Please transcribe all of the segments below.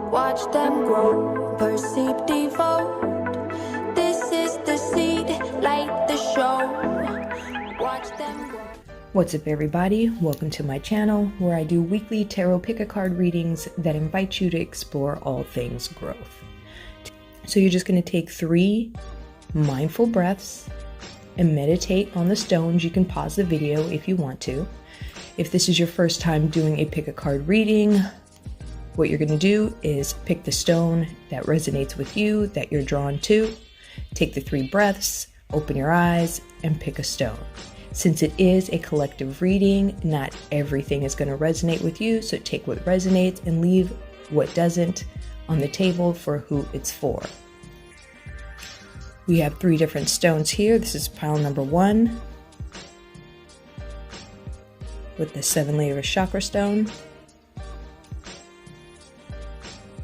watch them grow, perceive, devote. This is the seed, like the show. Watch them grow. What's up, everybody? Welcome to my channel where I do weekly tarot pick-a-card readings that invite you to explore all things growth. So you're just going to take 3 mindful breaths and meditate on the stones. You can pause the video if you want to. If this is your first time doing a pick-a-card reading, what you're going to do is pick the stone that resonates with you, that you're drawn to. Take the 3 breaths, open your eyes, and pick a stone. Since it is a collective reading, not everything is going to resonate with you, so take what resonates and leave what doesn't on the table for who it's for. We have 3 different stones here. This is pile number 1 with the 7-layer chakra stone.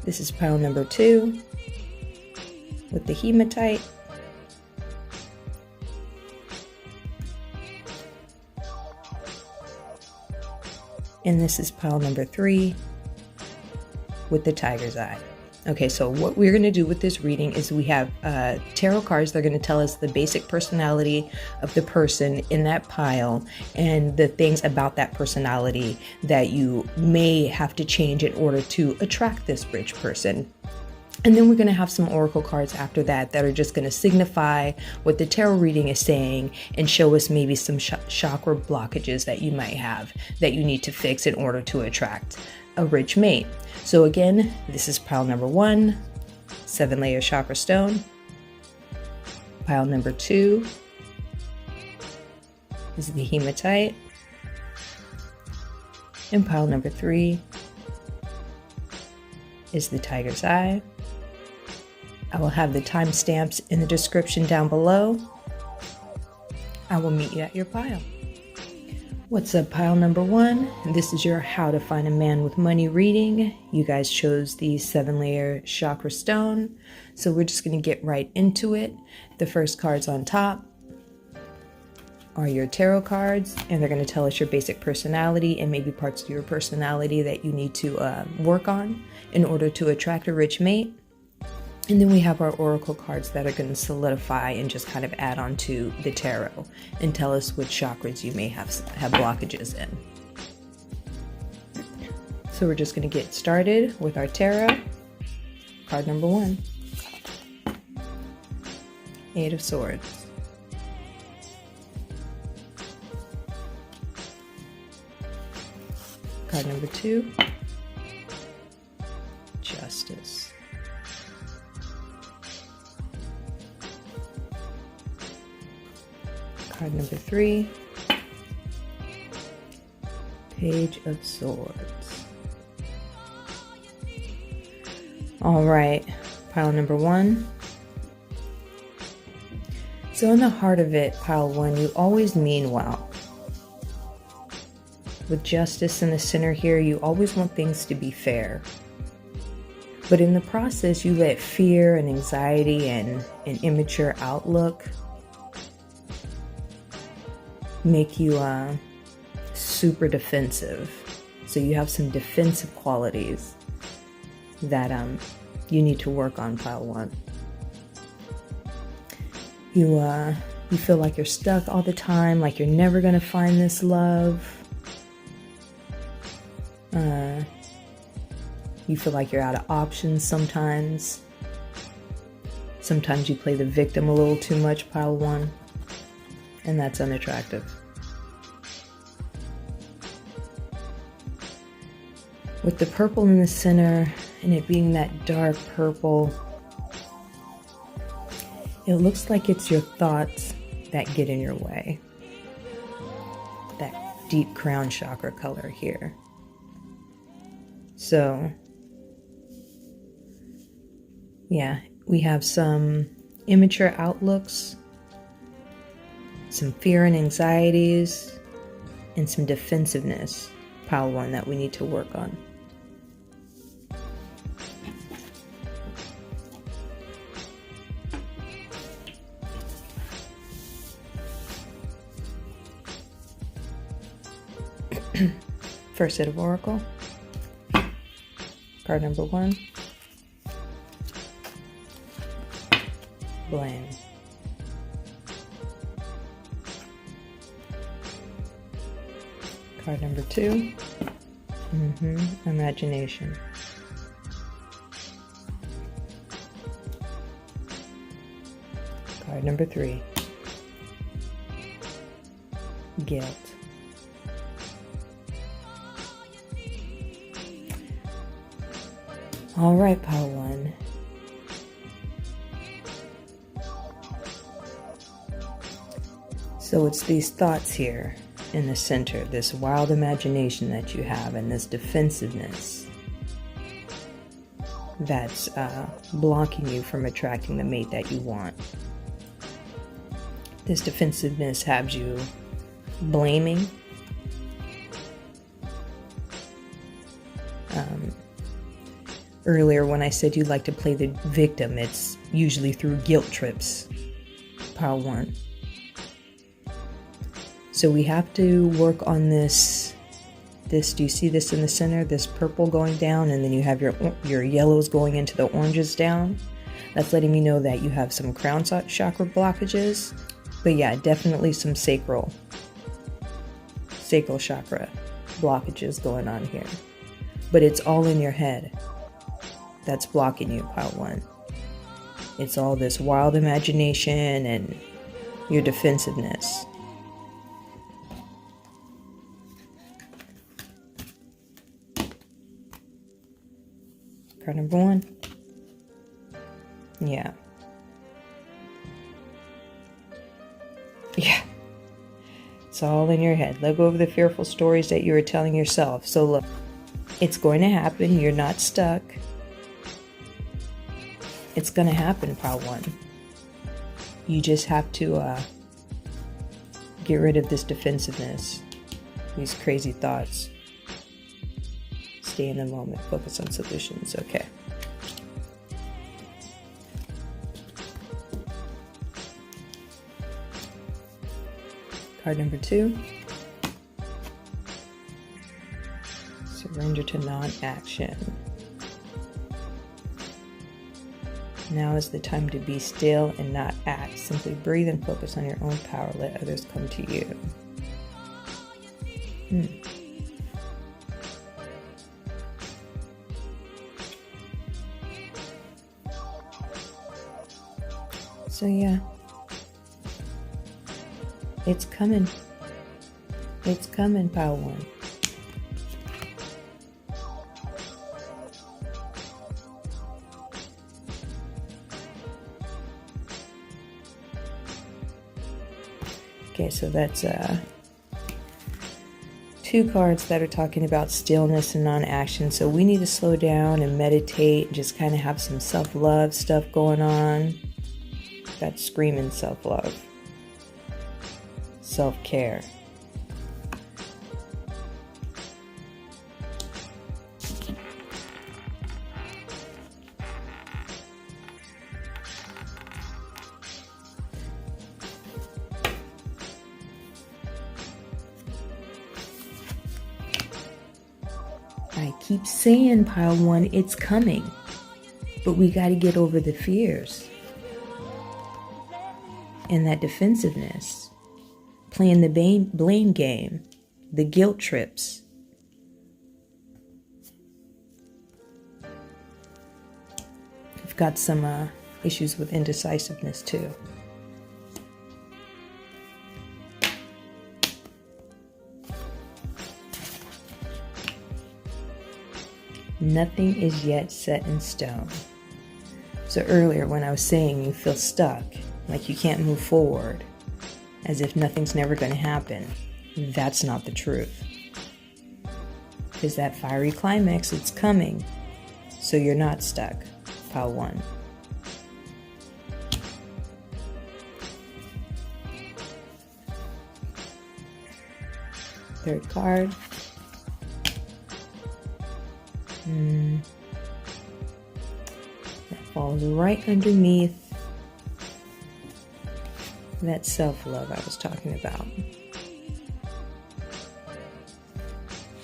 This is pile number 2 with the hematite. And this is pile number 3 with the tiger's eye. Okay, so what we're going to do with this reading is we have tarot cards. They're going to tell us the basic personality of the person in that pile and the things about that personality that you may have to change in order to attract this rich person. And then we're going to have some oracle cards after that that are just going to signify what the tarot reading is saying and show us maybe some chakra blockages that you might have that you need to fix in order to attract a rich mate. So again, this is pile number 1, 7-layer chakra stone. Pile number 2 is the hematite. And pile number 3 is the tiger's eye. I will have the timestamps in the description down below. I will meet you at your pile. What's up, pile number 1? This is your How to Find a Man with Money reading. You guys chose the 7-layer chakra stone, so we're just going to get right into it. The first cards on top are your tarot cards, and they're going to tell us your basic personality and maybe parts of your personality that you need to work on in order to attract a rich mate. And then we have our oracle cards that are going to solidify and just kind of add on to the tarot and tell us which chakras you may have blockages in. So we're just going to get started with our tarot. Card number 1. 8 of Swords. Card number 2. Justice. Card number 3, Page of Swords. All right, pile number 1. So in the heart of it, pile 1, you always mean well. With justice in the center here, you always want things to be fair. But in the process, you let fear and anxiety and an immature outlook make you super defensive. So you have some defensive qualities that you need to work on, pile 1. You feel like you're stuck all the time, like you're never gonna find this love. You feel like you're out of options sometimes. Sometimes you play the victim a little too much, pile 1. And that's unattractive. With the purple in the center and it being that dark purple, it looks like it's your thoughts that get in your way. That deep crown chakra color here. So, yeah, we have some immature outlooks, some fear and anxieties, and some defensiveness, pile 1, that we need to work on. First set of Oracle. Card number 1. blame. Card number 2. Imagination. Card number 3. Guilt. All right, pile 1. So it's these thoughts here in the center, this wild imagination that you have and this defensiveness that's blocking you from attracting the mate that you want. This defensiveness has you blaming, earlier when I said you like to play the victim, it's usually through guilt trips, pile 1. So we have to work on this, do you see this in the center, this purple going down, and then you have your yellows going into the oranges down? That's letting me know that you have some crown chakra blockages. But yeah, definitely some sacral chakra blockages going on here. But it's all in your head that's blocking you, pile 1. It's all this wild imagination and your defensiveness. Card number 1. Yeah. Yeah. It's all in your head. Let go of the fearful stories that you were telling yourself. So look, it's going to happen. You're not stuck. It's going to happen, pile 1. You just have to get rid of this defensiveness, these crazy thoughts. Stay in the moment. Focus on solutions. Okay. Card number 2. Surrender to non-action. Now is the time to be still and not act. Simply breathe and focus on your own power. Let others come to you. So yeah, it's coming. It's coming, pile 1. Okay, so that's 2 cards that are talking about stillness and non-action. So we need to slow down and meditate and just kind of have some self-love stuff going on. That's screaming self-love, self-care. I keep saying, pile 1, it's coming, but we got to get over the fears and that defensiveness, playing the blame game, the guilt trips. I've got some issues with indecisiveness too. Nothing is yet set in stone. So earlier when I was saying you feel stuck, like you can't move forward, as if nothing's never going to happen, that's not the truth. Because that fiery climax, it's coming. So you're not stuck, pile 1. Third card. That falls right underneath that self-love I was talking about.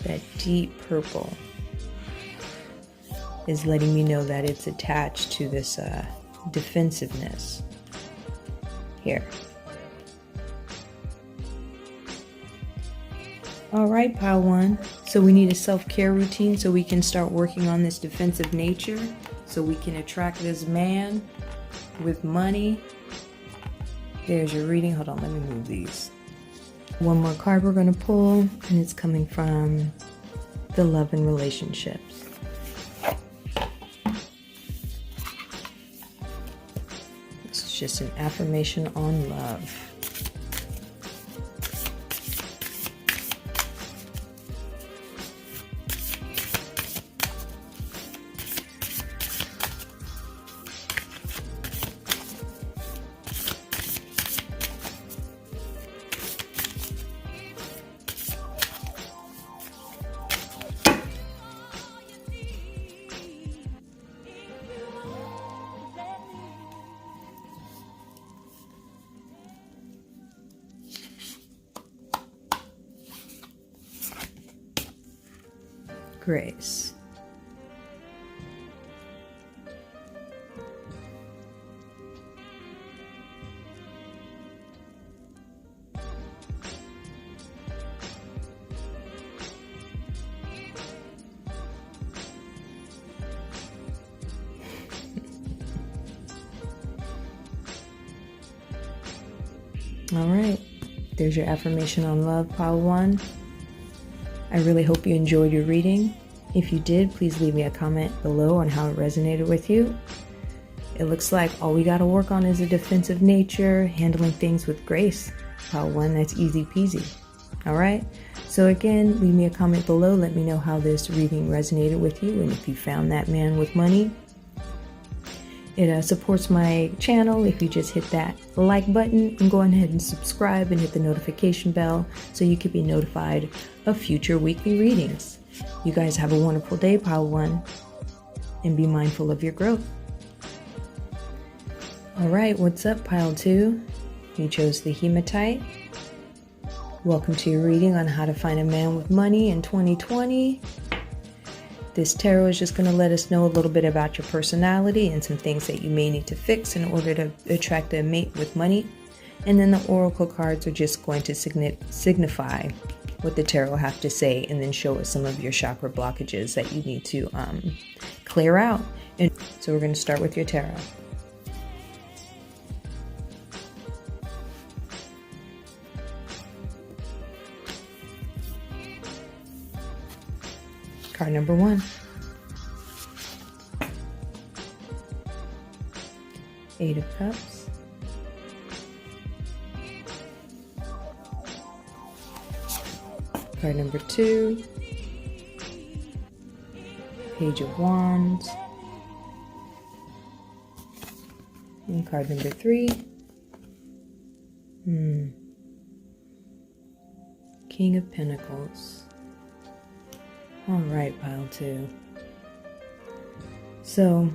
That deep purple is letting me know that it's attached to this defensiveness. here. All right, pile 1. So we need a self-care routine so we can start working on this defensive nature, so we can attract this man with money. There's your reading. Hold on, let me move these. One more card we're going to pull, and it's coming from the love and relationships. This is just an affirmation on love. Grace. All right, there's your affirmation on love, pile 1. I really hope you enjoyed your reading. If you did, please leave me a comment below on how it resonated with you. It looks like all we got to work on is a defensive nature, handling things with grace. Pile 1, that's easy peasy. All right, so again, leave me a comment below. Let me know how this reading resonated with you and if you found that man with money. It supports my channel if you just hit that like button and go ahead and subscribe and hit the notification bell so you can be notified of future weekly readings. You guys have a wonderful day, pile 1, and be mindful of your growth. All right, what's up, pile 2? You chose the hematite. Welcome to your reading on how to find a man with money in 2020. This tarot is just going to let us know a little bit about your personality and some things that you may need to fix in order to attract a mate with money. And then the oracle cards are just going to signify what the tarot have to say and then show us some of your chakra blockages that you need to clear out. And so we're going to start with your tarot. Card number 1. Eight of Cups. Card number 2. Page of Wands. And card number 3. King of Pentacles. All right, pile 2. So,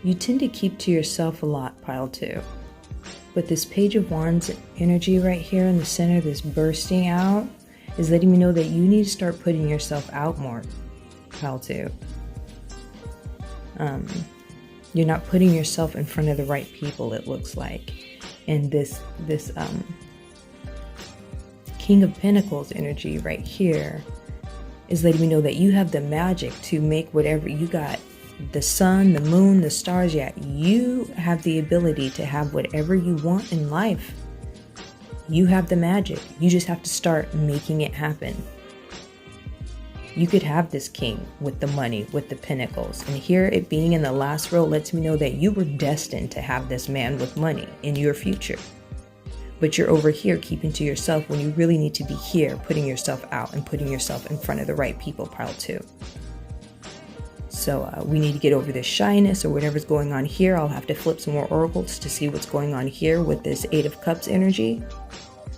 you tend to keep to yourself a lot, pile 2. But this Page of Wands energy right here in the center, this bursting out, is letting me know that you need to start putting yourself out more, pile 2. You're not putting yourself in front of the right people, it looks like. And this King of Pentacles energy right here is letting me know that you have the magic to make whatever you got. The sun, the moon, the stars, yeah, you have the ability to have whatever you want in life. You have the magic. You just have to start making it happen. You could have this king with the money, with the pentacles. And here it being in the last row lets me know that you were destined to have this man with money in your future. But you're over here keeping to yourself when you really need to be here, putting yourself out and putting yourself in front of the right people, pile 2. So we need to get over this shyness or whatever's going on here. I'll have to flip some more oracles to see what's going on here with this Eight of Cups energy.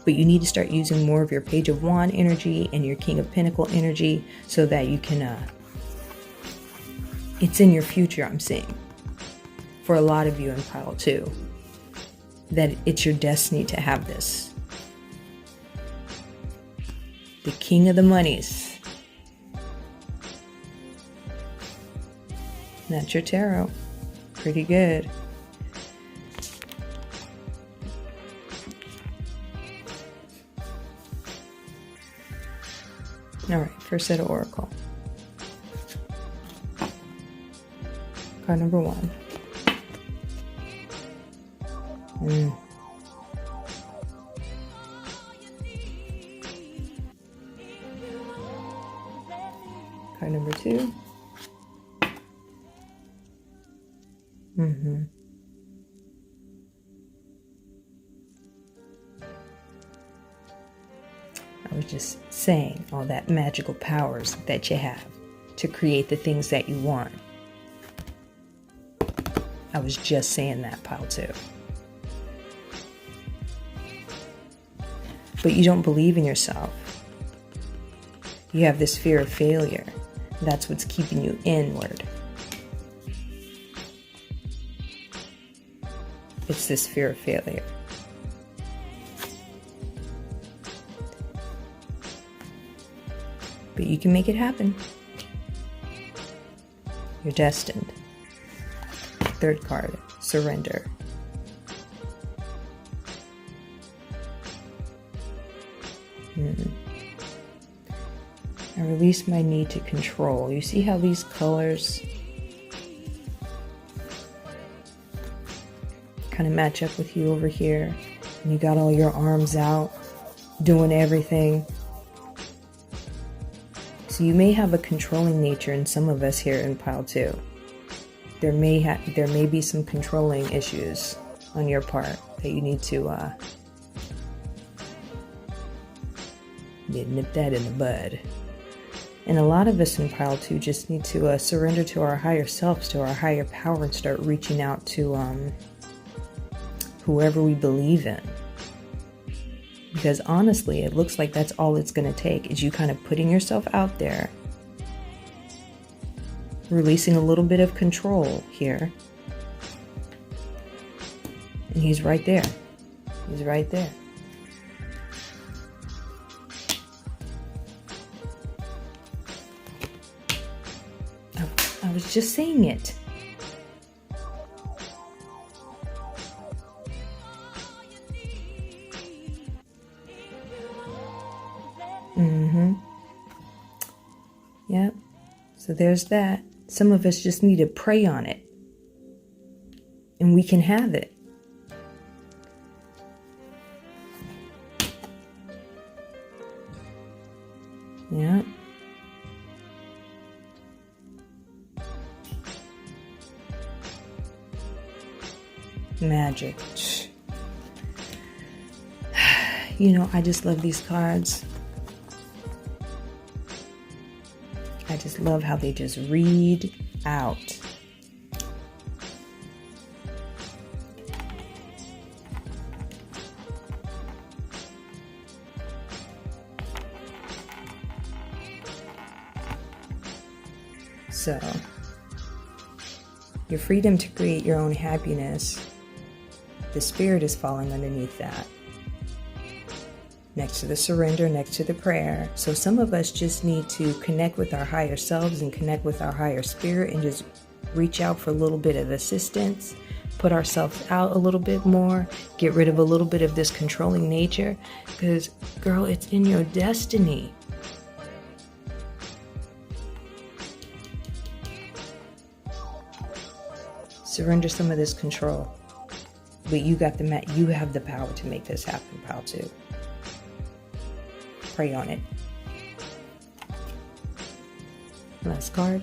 But you need to start using more of your Page of Wands energy and your King of Pentacle energy so that you can, it's in your future, I'm seeing. For a lot of you in pile 2. That it's your destiny to have this. The King of the Monies. That's your tarot. Pretty good. First set of Oracle. Card number 1. Card number 2. I was just saying all that magical powers that you have to create the things that you want. I was just saying that, pile 2. But you don't believe in yourself. You have this fear of failure. That's what's keeping you inward. It's this fear of failure. But you can make it happen. You're destined. Third card, surrender. I release my need to control. You see how these colors kind of match up with you over here? And you got all your arms out, doing everything. So you may have a controlling nature in some of us here in pile 2. There may be some controlling issues on your part that you need to nip that in the bud. And a lot of us in pile 2 just need to surrender to our higher selves, to our higher power, and start reaching out to whoever we believe in. Because honestly, it looks like that's all it's going to take, is you kind of putting yourself out there, releasing a little bit of control here. And he's right there. He's right there. I was just saying it. Yep. So there's that. Some of us just need to pray on it. And we can have it. Yeah. Magic. You know, I just love these cards. I just love how they just read out. So, your freedom to create your own happiness, the spirit is falling underneath that. Next to the surrender, next to the prayer. So some of us just need to connect with our higher selves and connect with our higher spirit and just reach out for a little bit of assistance, put ourselves out a little bit more, get rid of a little bit of this controlling nature, because girl, it's in your destiny. Surrender some of this control. But you got you have the power to make this happen, pal, too. Pray on it. Last card.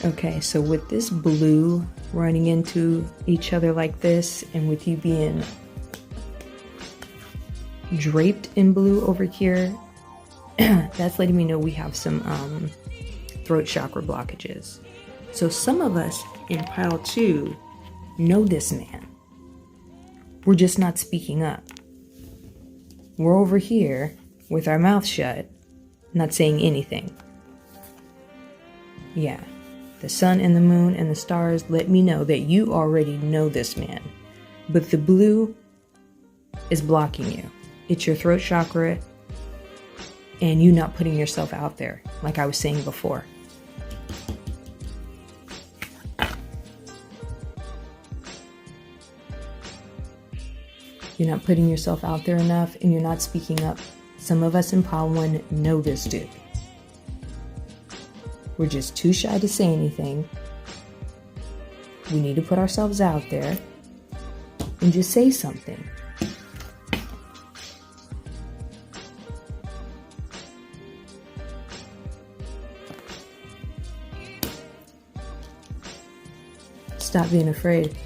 Okay, so with this blue running into each other like this, and with you being draped in blue over here, that's letting me know we have some throat chakra blockages. So some of us in pile 2 know this man. We're just not speaking up. We're over here with our mouth shut, not saying anything. Yeah. The sun and the moon and the stars let me know that you already know this man. But the blue is blocking you. It's your throat chakra and you not putting yourself out there, like I was saying before. You're not putting yourself out there enough and you're not speaking up. Some of us in Pile 1 know this, dude. We're just too shy to say anything. We need to put ourselves out there and just say something. Stop being afraid.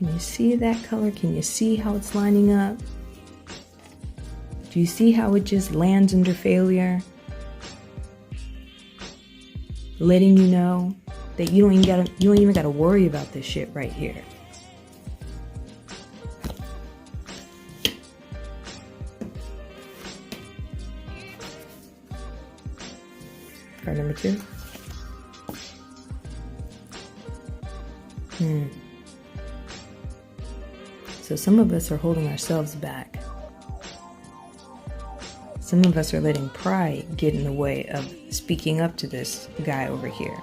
Can you see that color? Can you see how it's lining up? Do you see how it just lands under failure? Letting you know that you don't even gotta worry about this shit right here. Card number 2. So some of us are holding ourselves back. Some of us are letting pride get in the way of speaking up to this guy over here.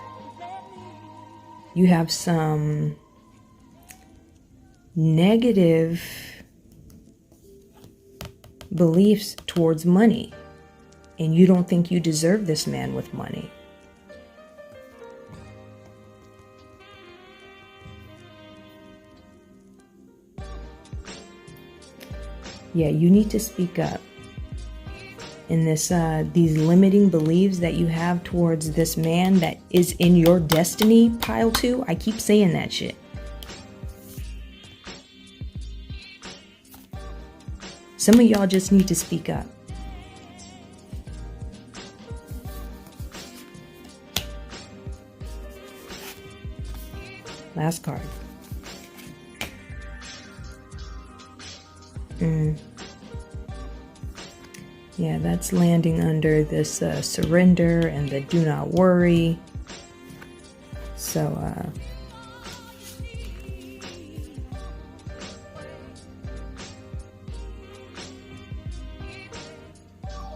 You have some negative beliefs towards money, and you don't think you deserve this man with money. Yeah, you need to speak up. In this, these limiting beliefs that you have towards this man that is in your destiny, Pile 2. I keep saying that shit. Some of y'all just need to speak up. Last card. Yeah, that's landing under this surrender and the do not worry. So,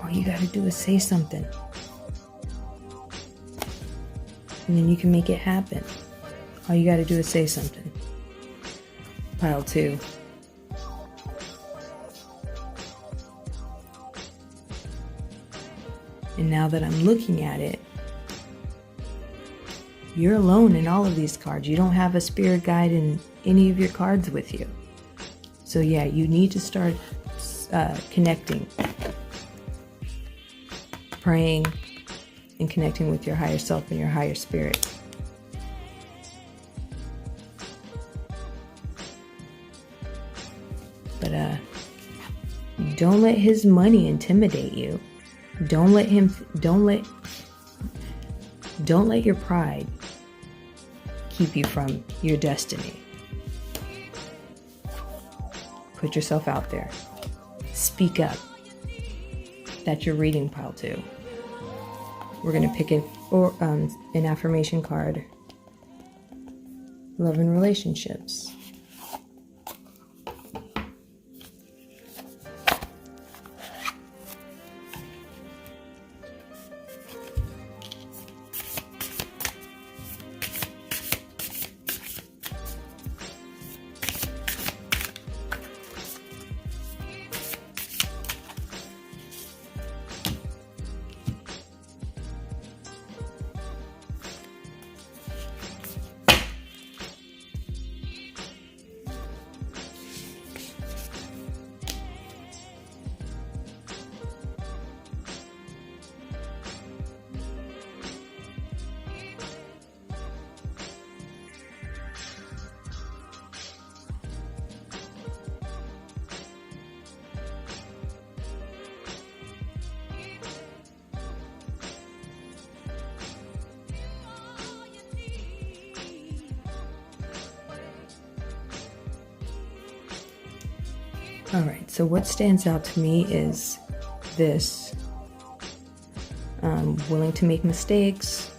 all you gotta do is say something. And then you can make it happen. All you gotta do is say something. Pile 2. And now that I'm looking at it, you're alone in all of these cards. You don't have a spirit guide in any of your cards with you. So yeah, you need to start connecting, praying, and connecting with your higher self and your higher spirit. But don't let his money intimidate you. Don't let your pride keep you from your destiny. Put yourself out there. Speak up. That's your reading, Pile 2. We're going to pick an affirmation card. Love and relationships. All right, so what stands out to me is this willing to make mistakes,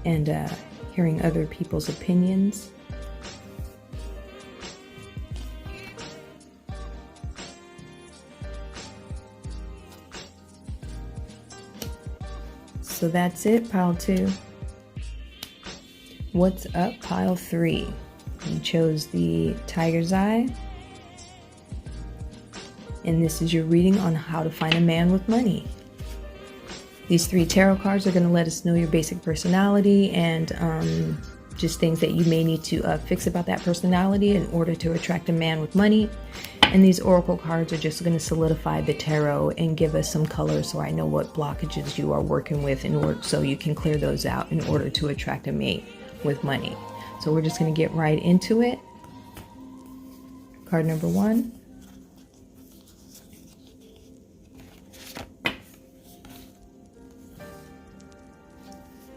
and hearing other people's opinions. So that's it, pile 2. What's up, pile 3? You chose the Tiger's Eye. And this is your reading on how to find a man with money. These 3 tarot cards are going to let us know your basic personality and just things that you may need to fix about that personality in order to attract a man with money. And these oracle cards are just going to solidify the tarot and give us some color so I know what blockages you are working with in order so you can clear those out in order to attract a mate with money. So we're just going to get right into it. Card number 1.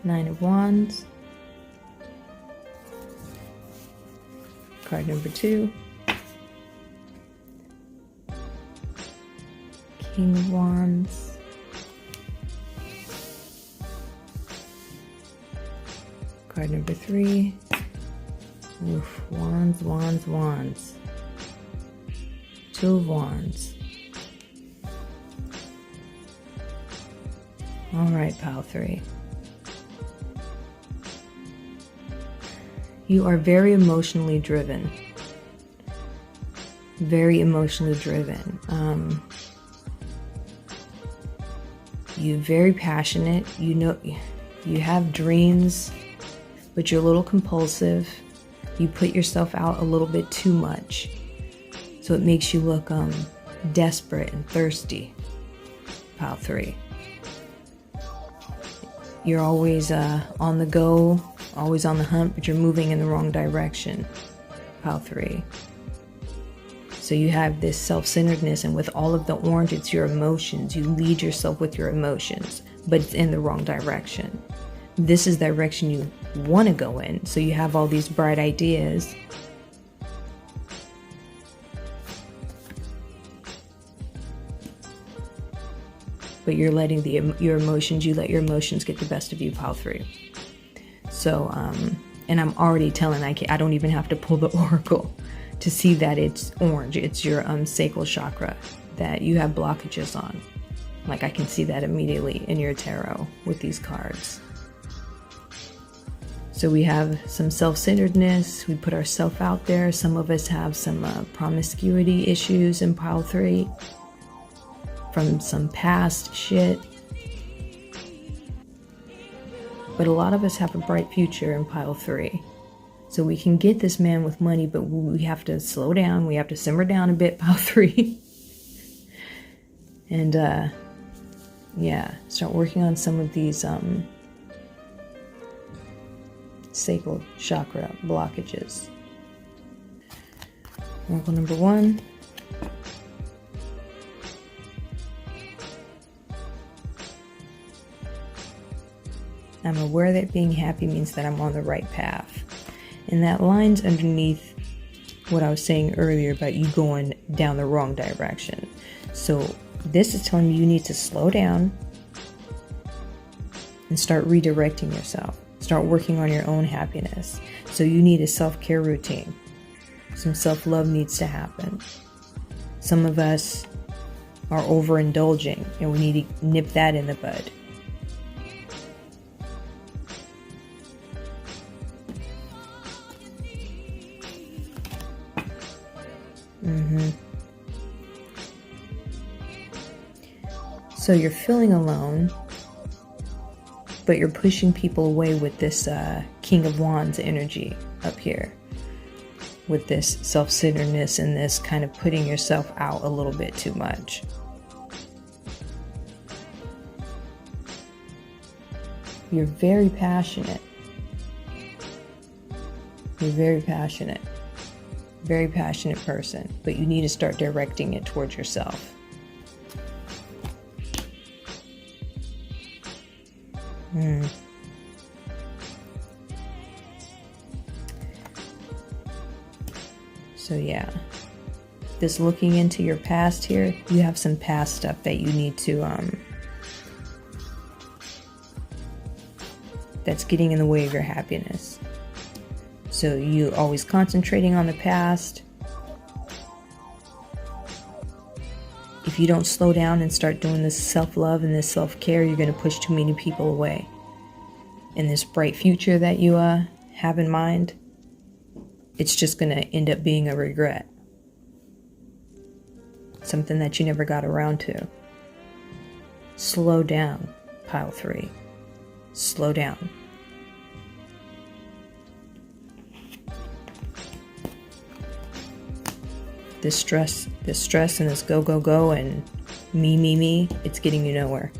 Nine of Wands. Card number 2. King of Wands. Card number 3. Oof, Wands, Wands, Wands. 2 of Wands. All right, pile 3. You are very emotionally driven. Very emotionally driven. You're very passionate. You know, you have dreams, but you're a little compulsive. You put yourself out a little bit too much. So it makes you look desperate and thirsty. Pile 3. You're always on the go, always on the hunt, but you're moving in the wrong direction. Pile 3. So you have this self-centeredness, and with all of the orange, it's your emotions. You lead yourself with your emotions, but it's in the wrong direction. This is the direction you want to go in. So you have all these bright ideas. But you're letting your emotions get the best of you, pile 3. So, and I'm already telling, I don't even have to pull the oracle to see that it's orange. It's your sacral chakra that you have blockages on. Like, I can see that immediately in your tarot with these cards. So we have some self-centeredness. We put ourselves out there. Some of us have some promiscuity issues in pile 3 from some past shit. But a lot of us have a bright future in pile 3. So we can get this man with money, but we have to slow down. We have to simmer down a bit, pile 3. And yeah, start working on some of these sacral chakra blockages. Oracle number 1. I'm aware that being happy means that I'm on the right path. And that line's underneath what I was saying earlier about you going down the wrong direction. So this is telling you need to slow down and start redirecting yourself. Start working on your own happiness. So you need a self-care routine. Some self-love needs to happen. Some of us are overindulging, and we need to nip that in the bud. So you're feeling alone, but you're pushing people away with this King of Wands energy up here, with this self-centeredness and this kind of putting yourself out a little bit too much. You're very passionate. You're very passionate. Very passionate person, but you need to start directing it towards yourself. So yeah, this looking into your past here, you have some past stuff that you need to, that's getting in the way of your happiness. So you always concentrating on the past. If you don't slow down and start doing this self-love and this self-care, you're going to push too many people away. And this bright future that you have in mind, it's just going to end up being a regret. Something that you never got around to. Slow down, pile 3. Slow down. This stress and this go, go, go and me, it's getting you nowhere.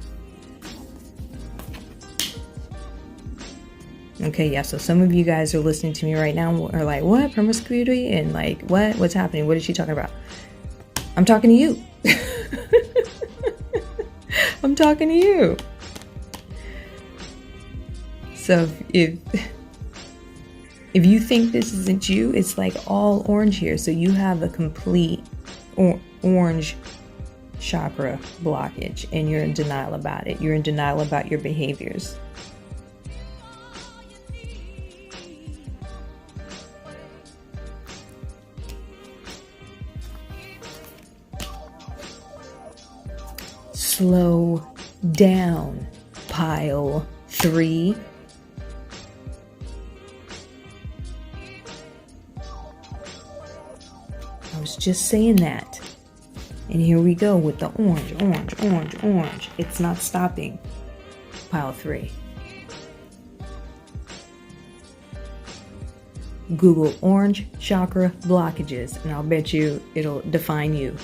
Okay, yeah, so some of you guys are listening to me right now are like, what? Promiscuity? And like, what? What's happening? What is she talking about? I'm talking to you. I'm talking to you. So if you think this isn't you, it's like all orange here. So you have a complete orange chakra blockage and you're in denial about it. You're in denial about your behaviors. Slow down, pile 3. I was just saying that. And here we go with the orange. It's not stopping. Pile 3. Google orange chakra blockages and I'll bet you it'll define you.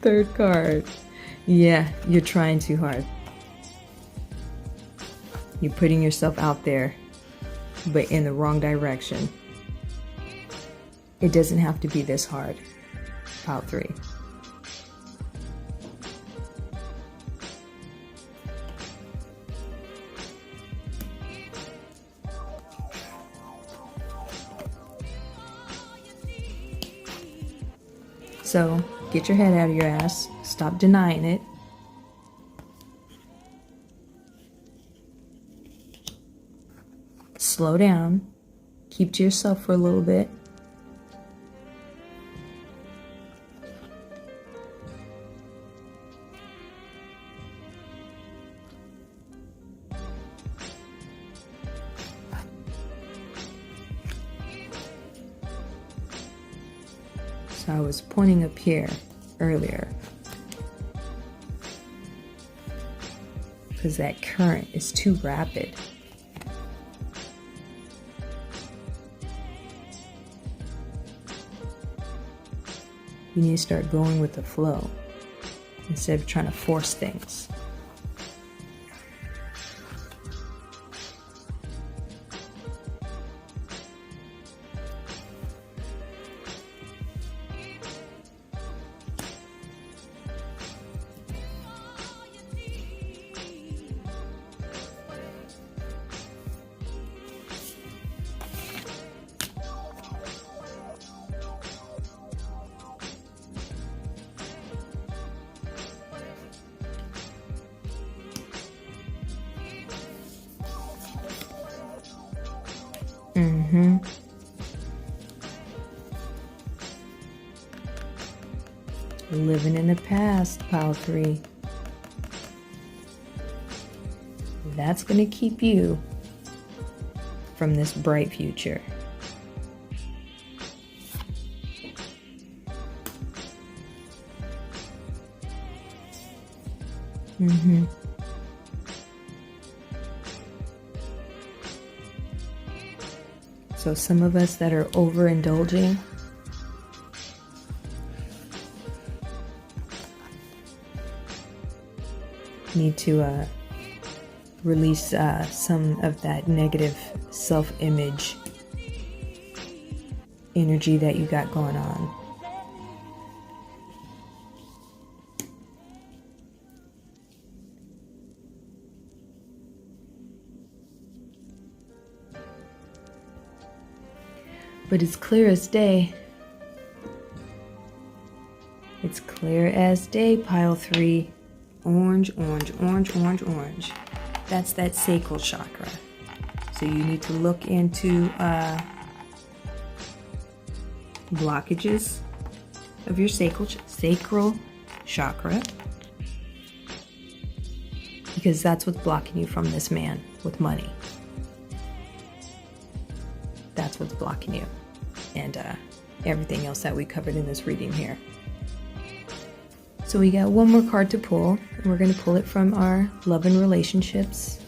Third card. Yeah, you're trying too hard. You're putting yourself out there, but in the wrong direction. It doesn't have to be this hard. Pile 3. So, get your head out of your ass. Stop denying it. Slow down. Keep to yourself for a little bit. So I was pointing up here earlier because that current is too rapid. You need to start going with the flow instead of trying to force things. Living in the past, pile 3. That's going to keep you from this bright future. So some of us that are overindulging, need to release some of that negative self-image energy that you got going on. But it's clear as day. It's clear as day, pile 3. Orange, orange, orange, orange, orange. That's that sacral chakra. So you need to look into blockages of your sacral chakra, because that's what's blocking you from this man with money. That's what's blocking you, and everything else that we covered in this reading here. So we got one more card to pull, and we're going to pull it from our love and relationships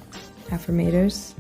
affirmators.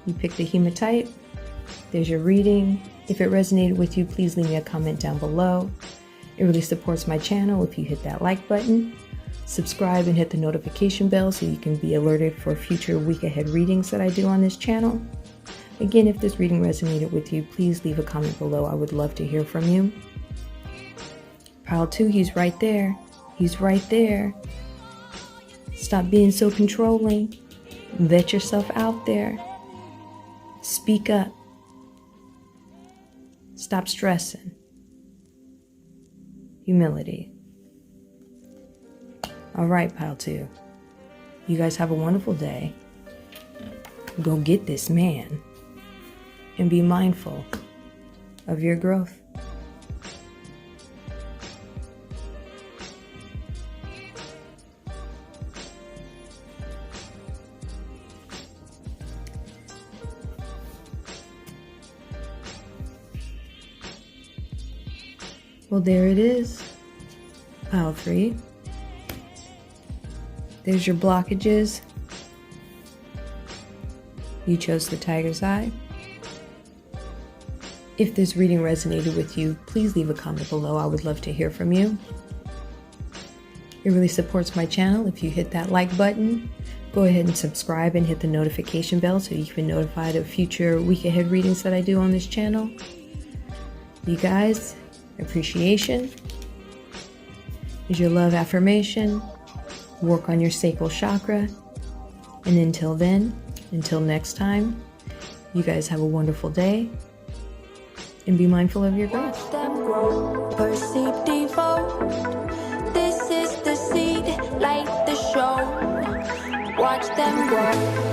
You picked a hematite. There's your reading. If it resonated with you, please leave me a comment down below. It really supports my channel if you hit that like button, subscribe, and hit the notification bell so you can be alerted for future week ahead readings that I do on this channel. Again, if this reading resonated with you, please leave a comment below. I would love to hear from you. Pile 2, he's right there. He's right there. Stop being so controlling. Let yourself out there. Speak up. Stop stressing. Humility. All right, pile 2. You guys have a wonderful day. Go get this man and be mindful of your growth. Well, there it is, pile 3. There's your blockages. You chose the tiger's eye. If this reading resonated with you, please leave a comment below. I would love to hear from you. It really supports my channel if you hit that like button. Go ahead and subscribe and hit the notification bell so you can be notified of future week ahead readings that I do on this channel. You guys, appreciation is your love affirmation. Work on your sacral chakra. And until then, until next time, you guys have a wonderful day and be mindful of your growth. Watch them grow, perceive, devote. This is the seed, like the show. Watch them grow.